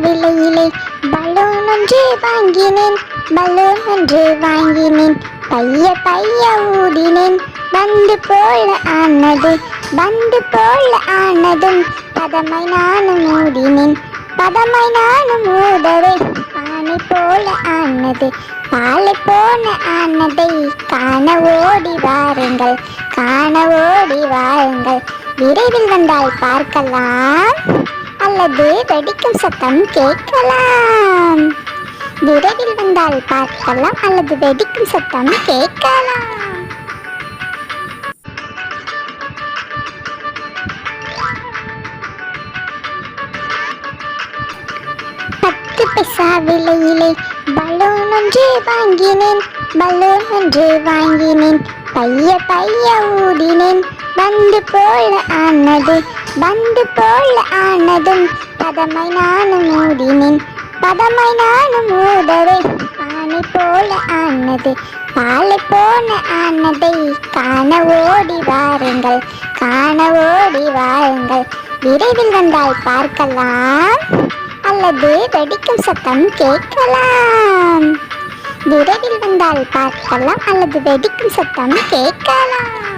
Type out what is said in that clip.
விலையிலே balloon ஒன்று வாங்கினேன், balloon ஒன்று வாங்கினேன். பைய பைய ஊதினேன், பந்து போல ஆனது, பந்து போல ஆனதும் பதமை நானும் ஊதினேன், பதமை நானும் ஊதவே பானை போல ஆனது, பாலை போன ஆனதை காண ஓடி வாருங்கள், காண ஓடி வாருங்கள். விரைவில் வந்தால் பார்க்கலாம், அல்லது வெடிக்கும் சத்தம் கேட்கலாம். விரைவில் வந்தால் பார்க்கலாம், அல்லது வெடிக்கும் சத்தம் கேட்கலாம். பத்து பைசா விலையிலே பலூன் ஒன்று வாங்கினேன், பலூன் ஒன்று வாங்கினேன். பைய பைய ஊதினேன், பந்து போல ஆனது, பந்து போல ஆனதும் பதமை நானும் ஊதினேன், பதமை நானும் ஊதவே பானை போல ஆனது, பாலை போன ஆனதை காண ஓடி வாருங்கள், காண ஓடி வாருங்கள். விரைவில் வந்தால் பார்க்கலாம், அல்லது வெடிக்கும் சத்தம் கேட்கலாம். விரைவில் வந்தால் பார்க்கலாம், அல்லது வெடிக்கும் சத்தம் கேட்கலாம்.